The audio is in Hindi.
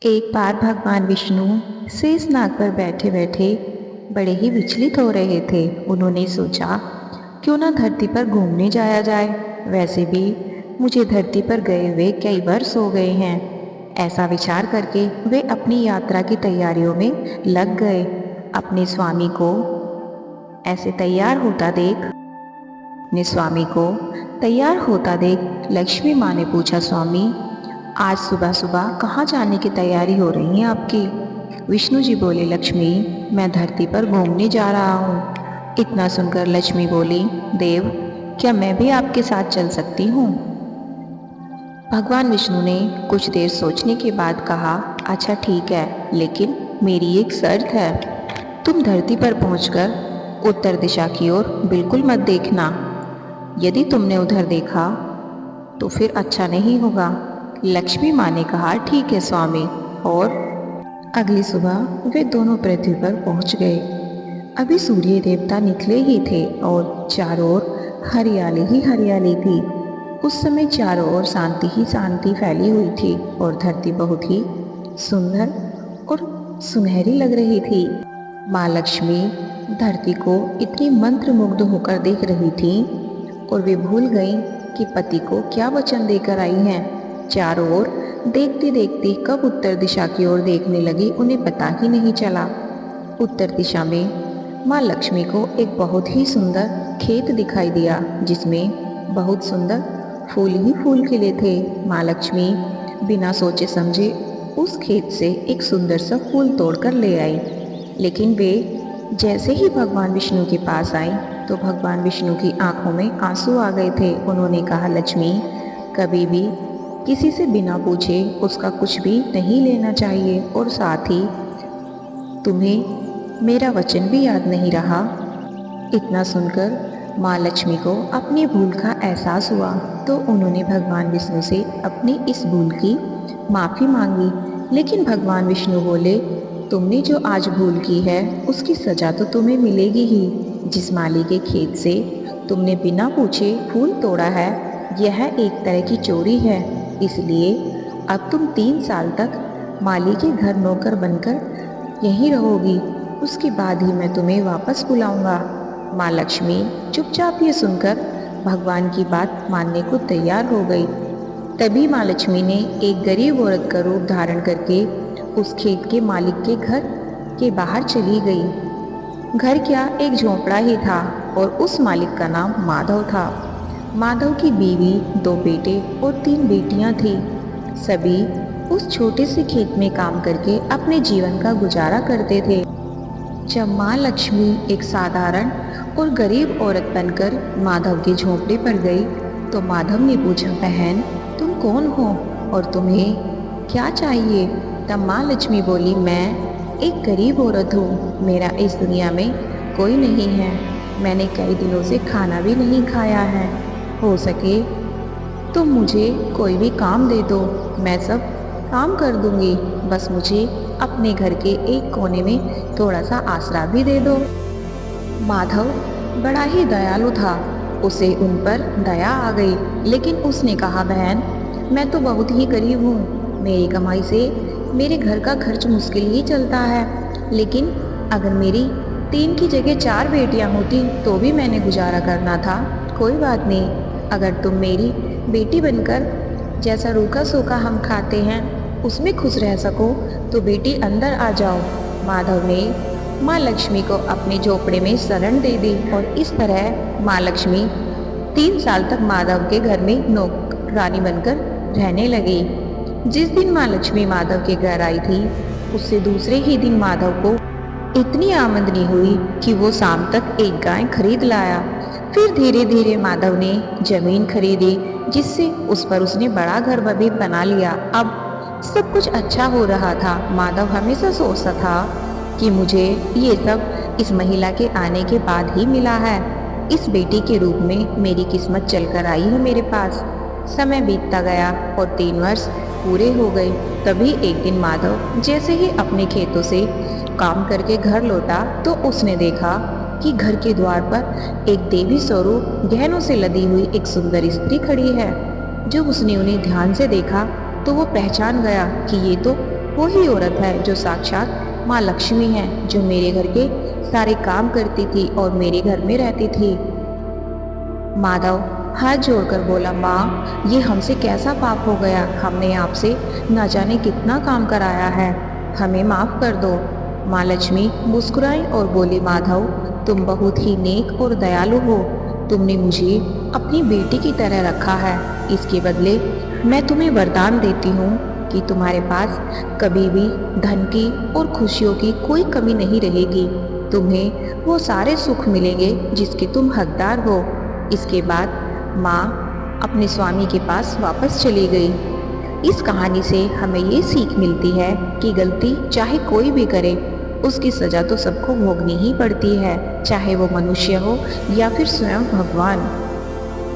एक बार भगवान विष्णु शेषनाग पर बैठे बैठे बड़े ही विचलित हो रहे थे। उन्होंने सोचा, क्यों ना धरती पर घूमने जाया जाए। वैसे भी मुझे धरती पर गए हुए कई वर्ष हो गए हैं। ऐसा विचार करके वे अपनी यात्रा की तैयारियों में लग गए। अपने स्वामी को ऐसे तैयार होता देख अपने स्वामी को तैयार होता देख लक्ष्मी माँ ने पूछा, स्वामी, आज सुबह सुबह कहाँ जाने की तैयारी हो रही है आपकी? विष्णु जी बोले, लक्ष्मी, मैं धरती पर घूमने जा रहा हूँ। इतना सुनकर लक्ष्मी बोली, देव, क्या मैं भी आपके साथ चल सकती हूँ? भगवान विष्णु ने कुछ देर सोचने के बाद कहा, अच्छा ठीक है, लेकिन मेरी एक शर्त है। तुम धरती पर पहुंचकर उत्तर दिशा की ओर बिल्कुल मत देखना। यदि तुमने उधर देखा तो फिर अच्छा नहीं होगा। लक्ष्मी माँ ने कहा, ठीक है स्वामी। और अगली सुबह वे दोनों पृथ्वी पर पहुंच गए। अभी सूर्य देवता निकले ही थे और चारों ओर हरियाली ही हरियाली थी। उस समय चारों ओर शांति ही शांति फैली हुई थी और धरती बहुत ही सुंदर और सुनहरी लग रही थी। माँ लक्ष्मी धरती को इतनी मंत्रमुग्ध होकर देख रही थी और वे भूल गईं कि पति को क्या वचन देकर आई हैं। चारों ओर देखते देखते कब उत्तर दिशा की ओर देखने लगी, उन्हें पता ही नहीं चला। उत्तर दिशा में माँ लक्ष्मी को एक बहुत ही सुंदर खेत दिखाई दिया, जिसमें बहुत सुंदर फूल ही फूल खिले थे। माँ लक्ष्मी बिना सोचे समझे उस खेत से एक सुंदर सा फूल तोड़कर ले आई। लेकिन वे जैसे ही भगवान विष्णु के पास आई तो भगवान विष्णु की आंखों में आंसू आ गए थे। उन्होंने कहा, लक्ष्मी, कभी भी किसी से बिना पूछे उसका कुछ भी नहीं लेना चाहिए, और साथ ही तुम्हें मेरा वचन भी याद नहीं रहा। इतना सुनकर माँ लक्ष्मी को अपनी भूल का एहसास हुआ तो उन्होंने भगवान विष्णु से अपनी इस भूल की माफ़ी मांगी। लेकिन भगवान विष्णु बोले, तुमने जो आज भूल की है उसकी सज़ा तो तुम्हें मिलेगी ही। जिस माली के खेत से तुमने बिना पूछे फूल तोड़ा है, यह एक तरह की चोरी है। इसलिए अब तुम 3 साल तक माली के घर नौकर बनकर यहीं रहोगी। उसके बाद ही मैं तुम्हें वापस बुलाऊंगा। माँ लक्ष्मी चुपचाप ये सुनकर भगवान की बात मानने को तैयार हो गई। तभी माँ लक्ष्मी ने एक गरीब औरत का रूप धारण करके उस खेत के मालिक के घर के बाहर चली गई। घर क्या, एक झोंपड़ा ही था और उस मालिक का नाम माधव था। माधव की बीवी, 2 बेटे और 3 बेटियां थी। सभी उस छोटे से खेत में काम करके अपने जीवन का गुजारा करते थे। जब माँ लक्ष्मी एक साधारण और गरीब औरत बनकर माधव के झोंपड़े पर गई तो माधव ने पूछा, बहन, तुम कौन हो और तुम्हें क्या चाहिए? तब माँ लक्ष्मी बोली, मैं एक गरीब औरत हूँ। मेरा इस दुनिया में कोई नहीं है। मैंने कई दिनों से खाना भी नहीं खाया है। हो सके तो मुझे कोई भी काम दे दो, मैं सब काम कर दूंगी। बस मुझे अपने घर के एक कोने में थोड़ा सा आसरा भी दे दो। माधव बड़ा ही दयालु था, उसे उन पर दया आ गई। लेकिन उसने कहा, बहन, मैं तो बहुत ही गरीब हूँ। मेरी कमाई से मेरे घर का खर्च मुश्किल ही चलता है। लेकिन अगर मेरी 3 की जगह 4 बेटियाँ होती तो भी मैंने गुजारा करना था। कोई बात नहीं, अगर तुम मेरी बेटी बनकर जैसा रूखा सूखा हम खाते हैं उसमें खुश रह सको तो बेटी अंदर आ जाओ। माधव ने माँ लक्ष्मी को अपने झोपड़े में शरण दे दी और इस तरह माँ लक्ष्मी 3 साल तक माधव के घर में नौकरानी बनकर रहने लगी। जिस दिन माँ लक्ष्मी माधव के घर आई थी उससे दूसरे ही दिन माधव को इतनी आमदनी हुई कि वो शाम तक एक गाय खरीद लाया। फिर धीरे धीरे माधव ने जमीन खरीदी, जिससे उस पर उसने बड़ा घर भी बना लिया। अब सब कुछ अच्छा हो रहा था। माधव हमेशा सोचता था कि मुझे ये सब इस महिला के आने के बाद ही मिला है। इस बेटी के रूप में मेरी किस्मत चलकर आई है मेरे पास। समय बीतता गया और 3 वर्ष पूरे हो गए। तभी एक दिन माधव जैसे ही अपने खेतों से काम करके घर लौटा तो उसने देखा कि घर के द्वार पर एक देवी स्वरूप गहनों से लदी हुई एक सुंदर स्त्री खड़ी है। जब उसने उन्हें ध्यान से देखा तो वो पहचान गया कि ये तो वही औरत है जो साक्षात माँ लक्ष्मी है, जो मेरे घर के सारे काम करती थी और मेरे घर में रहती थी। माधव हाथ जोड़कर बोला, माँ ये हमसे कैसा पाप हो गया, हमने आपसे न जाने कितना काम कराया है, हमें माफ कर दो। माँ लक्ष्मी मुस्कुराई और बोली, माधव तुम बहुत ही नेक और दयालु हो, तुमने मुझे अपनी बेटी की तरह रखा है, इसके बदले मैं तुम्हें वरदान देती हूँ कि तुम्हारे पास कभी भी धन की और खुशियों की कोई कमी नहीं रहेगी, तुम्हें वो सारे सुख मिलेंगे जिसके तुम हकदार हो। इसके बाद माँ अपने स्वामी के पास वापस चली गई। इस कहानी से हमें ये सीख मिलती है कि गलती चाहे कोई भी करे, उसकी सजा तो सबको भोगनी ही पड़ती है, चाहे वो मनुष्य हो या फिर स्वयं भगवान।